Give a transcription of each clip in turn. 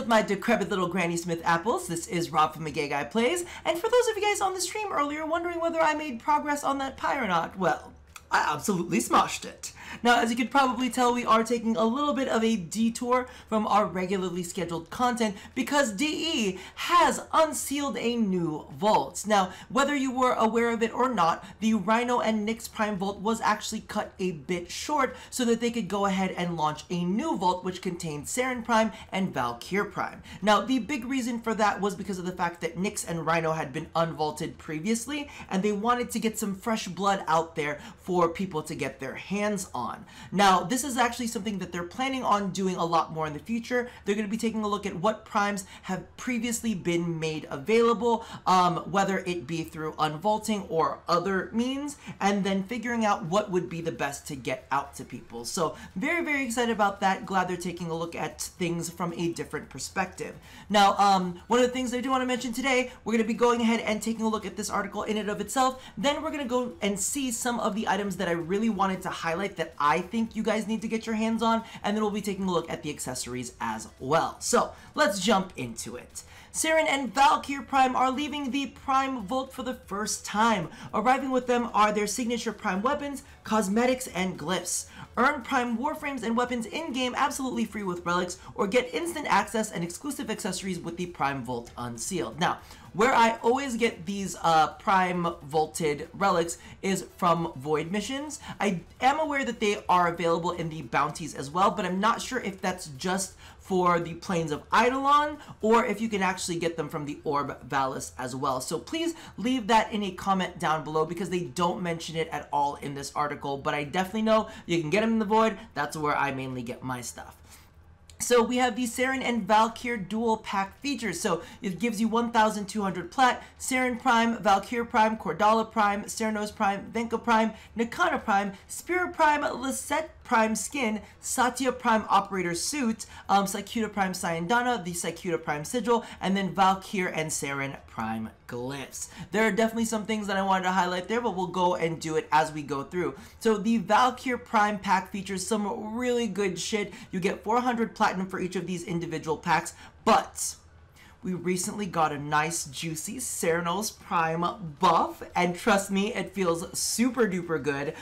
with my decrepit little Granny Smith apples. This is Rob from Gay Guy Plays, and for those of you guys on the stream earlier wondering whether I made progress on that pie or not, well, I absolutely smashed it. Now, as you could probably tell, we are taking a little bit of a detour from our regularly scheduled content because DE has unsealed a new vault. Now, whether you were aware of it or not, the Rhino and Nyx Prime Vault was actually cut a bit short so that they could go ahead and launch a new vault which contained Saryn Prime and Valkyr Prime. Now, the big reason for that was because of the fact that Nyx and Rhino had been unvaulted previously, and they wanted to get some fresh blood out there for people to get their hands on. Now, this is actually something that they're planning on doing a lot more in the future. They're going to be taking a look at what primes have previously been made available, whether it be through unvaulting or other means, and then figuring out what would be the best to get out to people. So very, very excited about that. Glad they're taking a look at things from a different perspective. Now, one of the things I do want to mention today, we're going to be going ahead and taking a look at this article in and of itself. Then we're going to go and see some of the items that I really wanted to highlight that I think you guys need to get your hands on, and then we'll be taking a look at the accessories as well. So let's jump into it. Saryn and Valkyr Prime are leaving the Prime Vault for the first time. Arriving with them are their signature Prime weapons, cosmetics, and glyphs. Earn Prime Warframes and weapons in-game absolutely free with relics, or get instant access and exclusive accessories with the Prime Vault Unsealed. Now, where I always get these Prime Vaulted relics is from Void missions. I am aware that they are available in the bounties as well, but I'm not sure if that's just for the Plains of Eidolon, or if you can actually get them from the Orb Valis as well. So please leave that in a comment down below because they don't mention it at all in this article, but I definitely know you can get them in the Void. That's where I mainly get my stuff. So we have the Saryn and Valkyr dual pack features. So it gives you 1,200 plat, Saryn Prime, Valkyr Prime, Cordala Prime, Cernos Prime, Venka Prime, Nikana Prime, Spirit Prime, Liset Prime skin, Satya Prime operator suit, Psycuta Prime Sayandana, the Psycuta Prime sigil, and then Valkyr and Saryn Prime glyphs. There are definitely some things that I wanted to highlight there, but we'll go and do it as we go through. So the Valkyr Prime pack features some really good shit. You get 400 platinum for each of these individual packs, but we recently got a nice juicy Cernos Prime buff, and trust me, it feels super duper good.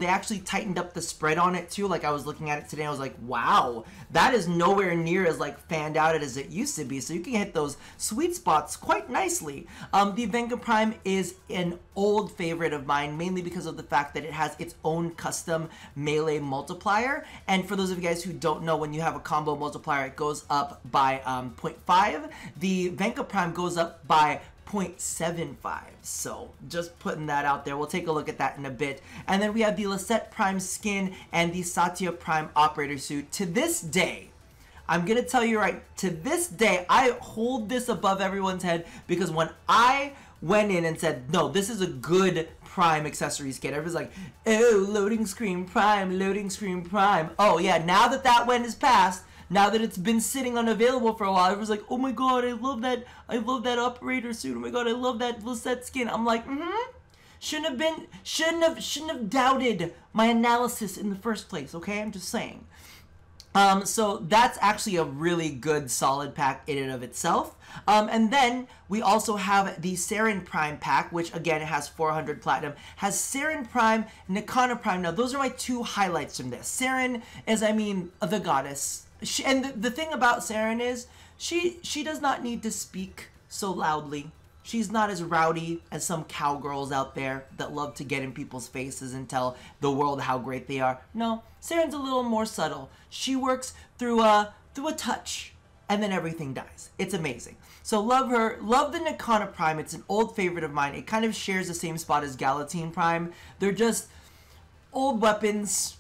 They actually tightened up the spread on it too. Like, I was looking at it today, I was like, wow, that is nowhere near as like fanned out as it used to be. So you can hit those sweet spots quite nicely. The Venka Prime is an old favorite of mine, mainly because of the fact that it has its own custom melee multiplier. And for those of you guys who don't know, when you have a combo multiplier, it goes up by 0.5. The Venka Prime goes up by 0.75. So just putting that out there. We'll take a look at that in a bit. And then we have the Liset Prime skin and the Satya Prime operator suit. To this day, I'm going to tell you right, to this day, I hold this above everyone's head because when I went in and said, no, this is a good Prime accessory skin, everybody's like, oh, loading screen Prime, loading screen Prime. Oh yeah, now that that one is passed, now that it's been sitting unavailable for a while, everyone's like, oh my god, I love that operator suit, oh my god, I love that Liset skin. I'm like, shouldn't have doubted my analysis in the first place, okay? I'm just saying. So that's actually a really good solid pack in and of itself. And then we also have the Saryn Prime pack, which again has 400 platinum, has Saryn Prime, Nikana Prime. Now those are my two highlights from this. Saryn is, I mean, the goddess. And the thing about Saryn is she does not need to speak so loudly. She's not as rowdy as some cowgirls out there that love to get in people's faces and tell the world how great they are. No, Saryn's a little more subtle. She works through a touch, and then everything dies. It's amazing. So love her. Love the Nikana Prime. It's an old favorite of mine. It kind of shares the same spot as Galatine Prime. They're just old weapons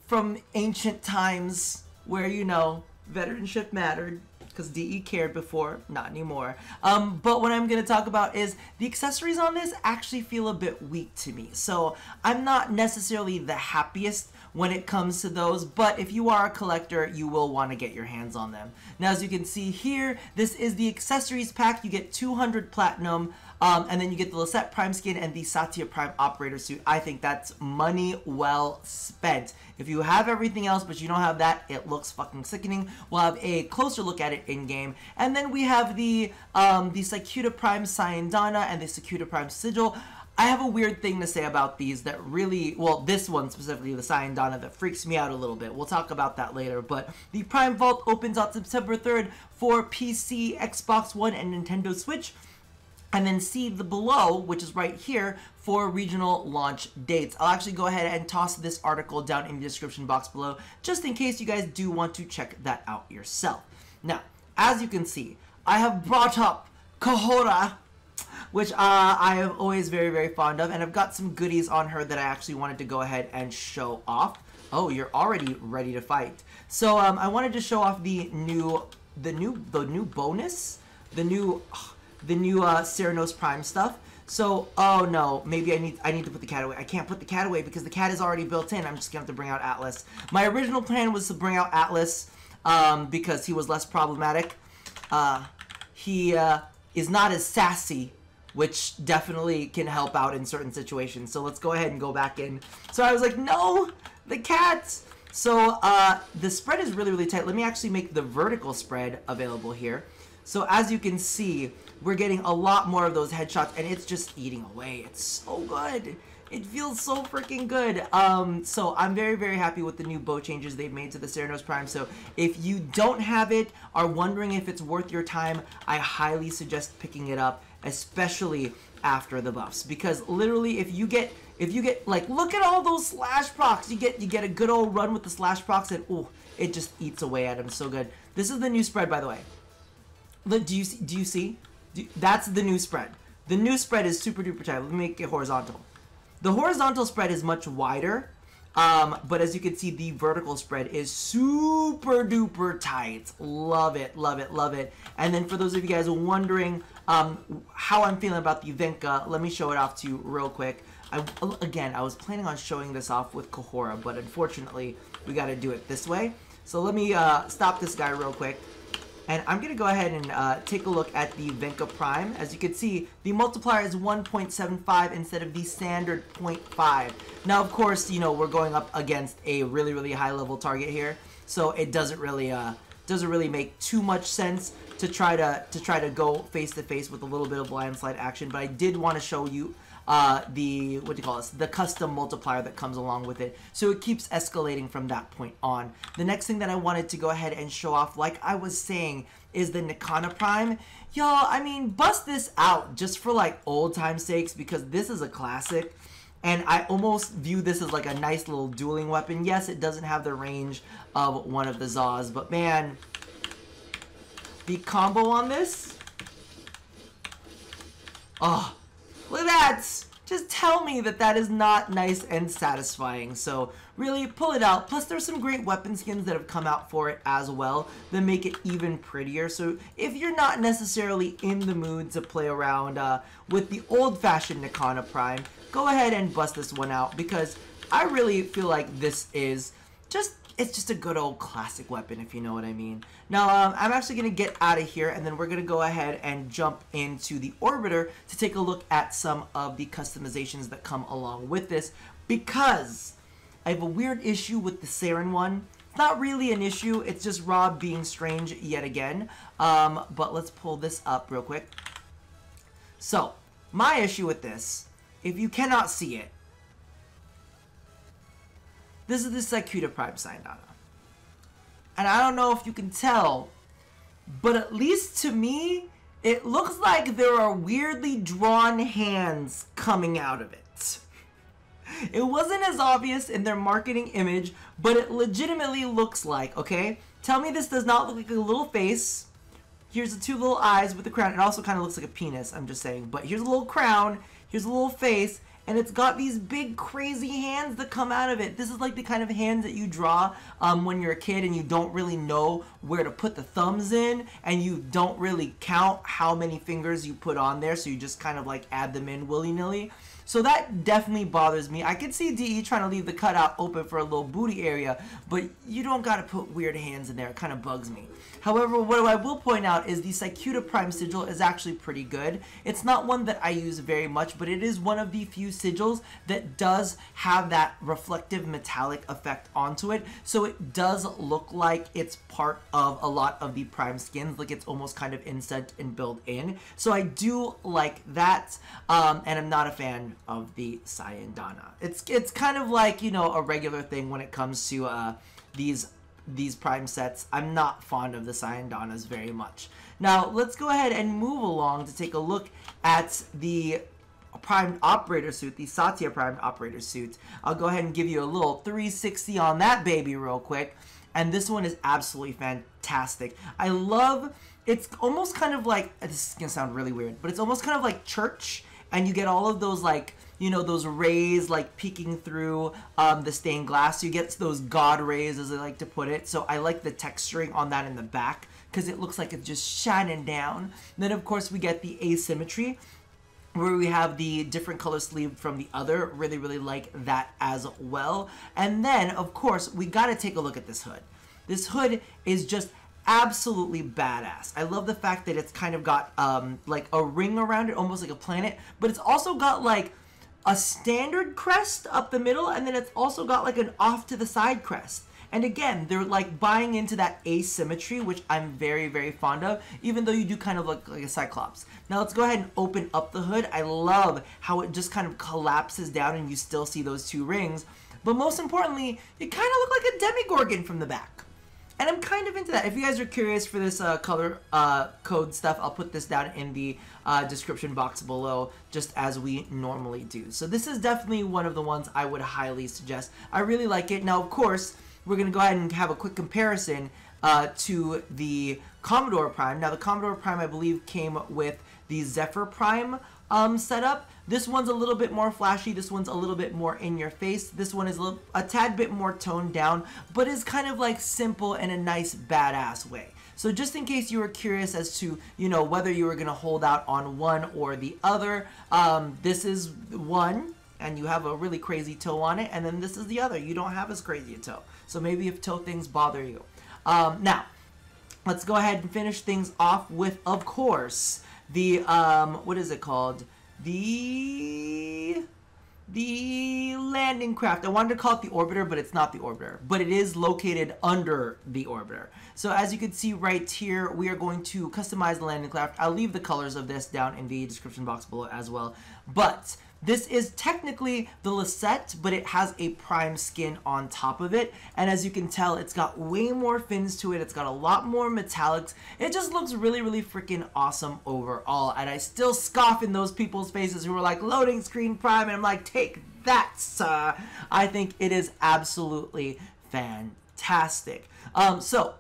from ancient times where, you know, veteranship mattered. Because DE cared before, not anymore. But what I'm going to talk about is the accessories on this actually feel a bit weak to me. So I'm not necessarily the happiest when it comes to those, but if you are a collector, you will want to get your hands on them. Now, as you can see here, this is the accessories pack. You get 200 platinum, and then you get the Liset Prime skin and the Satya Prime operator suit. I think that's money well spent. If you have everything else but you don't have that, it looks fucking sickening. We'll have a closer look at it in game. And then we have the Sakuta Prime Sayandana and the Sakuta Prime Sigil. I have a weird thing to say about these that really, well, this one specifically, the Sayandana, that freaks me out a little bit. We'll talk about that later, but the Prime Vault opens on September 3rd for PC, Xbox One, and Nintendo Switch. And then see the below, which is right here, for regional launch dates. I'll actually go ahead and toss this article down in the description box below, just in case you guys do want to check that out yourself. Now, as you can see, I have brought up Kahora, which I am always very, very fond of, and I've got some goodies on her that I actually wanted to go ahead and show off. Oh, you're already ready to fight. So I wanted to show off the new bonus, the new Saryn Prime stuff. So, oh no, maybe I need to put the cat away. I can't put the cat away because the cat is already built in. I'm just gonna have to bring out Atlas. My original plan was to bring out Atlas because he was less problematic. He is not as sassy, which definitely can help out in certain situations. So let's go ahead and go back in. So I was like, no, the cat. So the spread is really, really tight. Let me actually make the vertical spread available here. So as you can see, we're getting a lot more of those headshots, and it's just eating away. It's so good. It feels so freaking good. So I'm very, very happy with the new bow changes they've made to the Saryn Prime. So if you don't have it, are wondering if it's worth your time, I highly suggest picking it up, especially after the buffs. Because literally, if you get like, look at all those slash procs. You get a good old run with the slash procs, and ooh, it just eats away at them so good. This is the new spread, by the way. Look, do you see? That's the new spread. The new spread is super duper tight. Let me make it horizontal. The horizontal spread is much wider, but as you can see, the vertical spread is super duper tight. Love it, love it, love it. And then for those of you guys wondering how I'm feeling about the Venka, let me show it off to you real quick. Again, I was planning on showing this off with Kahora, but unfortunately, we got to do it this way. So let me stop this guy real quick. And I'm going to go ahead and take a look at the Venka Prime. As you can see, the multiplier is 1.75 instead of the standard 0.5. Now, of course, you know, we're going up against a really, really high level target here. So it doesn't really make too much sense to try to go face to face with a little bit of landslide action. But I did want to show you the custom multiplier that comes along with it, so it keeps escalating from that point on. The next thing that I wanted to go ahead and show off, like I was saying, is the Nikana Prime. Y'all, I mean, bust this out just for like old time's sakes, because this is a classic, and I almost view this as like a nice little dueling weapon. Yes, it doesn't have the range of one of the Zaws, but man, the combo on this, oh, look at that! Just tell me that that is not nice and satisfying. So really pull it out. Plus there's some great weapon skins that have come out for it as well that make it even prettier. So if you're not necessarily in the mood to play around with the old-fashioned Nikana Prime, go ahead and bust this one out, because I really feel like this is it's just a good old classic weapon, if you know what I mean. Now, I'm actually going to get out of here, and then we're going to go ahead and jump into the Orbiter to take a look at some of the customizations that come along with this, because I have a weird issue with the Saryn one. It's not really an issue, it's just Rob being strange yet again. But let's pull this up real quick. So, my issue with this, if you cannot see it, this is the Sakuta Prime Sayandana. And I don't know if you can tell, but at least to me, it looks like there are weirdly drawn hands coming out of it. It wasn't as obvious in their marketing image, but it legitimately looks like, okay? Tell me this does not look like a little face. Here's the two little eyes with the crown. It also kind of looks like a penis, I'm just saying. But here's a little crown, here's a little face, and it's got these big crazy hands that come out of it. This is like the kind of hands that you draw when you're a kid and you don't really know where to put the thumbs in, and you don't really count how many fingers you put on there, so you just kind of like add them in willy-nilly. So that definitely bothers me. I can see DE trying to leave the cutout open for a little booty area, but you don't gotta put weird hands in there. It kind of bugs me. However, what I will point out is the Cicuta Prime sigil is actually pretty good. It's not one that I use very much, but it is one of the few sigils that does have that reflective metallic effect onto it. So it does look like it's part of a lot of the Prime skins, like it's almost kind of inset and built in. So I do like that, and I'm not a fan of the SANDR. It's kind of like, you know, a regular thing when it comes to these Prime sets. I'm not fond of the SANDRs very much. Now, let's go ahead and move along to take a look at the Prime Operator suit, the Satya Prime Operator suit. I'll go ahead and give you a little 360 on that baby real quick. And this one is absolutely fantastic. I love, it's almost kind of like, this is gonna sound really weird, but it's almost kind of like church, and you get all of those, like, you know, those rays like peeking through the stained glass. So you get those god rays, as I like to put it. So I like the texturing on that in the back because it looks like it's just shining down. Then of course we get the asymmetry where we have the different color sleeve from the other. Really, really like that as well. And then of course we got to take a look at this hood. This hood is just absolutely badass. I love the fact that it's kind of got like a ring around it, almost like a planet, but it's also got like a standard crest up the middle, and then it's also got like an off to the side crest. And again, they're like buying into that asymmetry, which I'm very, very fond of, even though you do kind of look like a Cyclops. Now let's go ahead and open up the hood. I love how it just kind of collapses down and you still see those two rings. But most importantly, you kind of look like a Demigorgon from the back. And I'm kind of into that. If you guys are curious for this color code stuff, I'll put this down in the description box below, just as we normally do. So this is definitely one of the ones I would highly suggest. I really like it. Now, of course, we're going to go ahead and have a quick comparison to the Commodore Prime. Now, the Commodore Prime, I believe, came with the Zephyr Prime setup. This one's a little bit more flashy. This one's a little bit more in your face. This one is a tad bit more toned down, but is kind of like simple in a nice badass way. So just in case you were curious as to, you know, whether you were going to hold out on one or the other, this is one and you have a really crazy toe on it, and then this is the other. You don't have as crazy a toe. So maybe if toe things bother you. Now, let's go ahead and finish things off with, of course, the, what is it called? The landing craft. I wanted to call it the orbiter, but it's not the orbiter, but it is located under the orbiter. So as you can see right here, we are going to customize the landing craft. I'll leave the colors of this down in the description box below as well. But this is technically the Liset, but it has a Prime skin on top of it. And as you can tell, it's got way more fins to it. It's got a lot more metallics. It just looks really, really freaking awesome overall. And I still scoff in those people's faces who are like, loading screen Prime. And I'm like, take that, sir. I think it is absolutely fantastic. So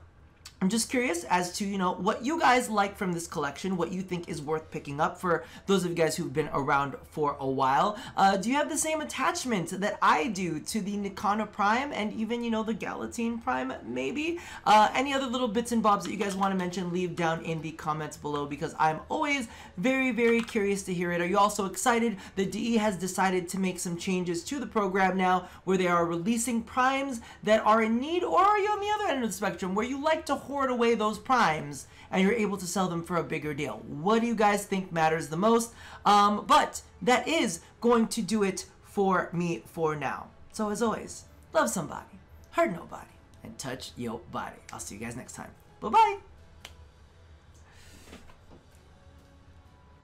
I'm just curious as to, you know, what you guys like from this collection, what you think is worth picking up for those of you guys who've been around for a while. Do you have the same attachment that I do to the Nikana Prime and even, you know, the Galatine Prime, maybe? Any other little bits and bobs that you guys want to mention, leave down in the comments below, because I'm always very, very curious to hear it. Are you also excited that DE has decided to make some changes to the program now, where they are releasing primes that are in need, or are you on the other end of the spectrum where you like to hoard away those primes and you're able to sell them for a bigger deal? What do you guys think matters the most? But that is going to do it for me for now. So as always, love somebody, hurt nobody, and touch your body. I'll see you guys next time. Bye-bye.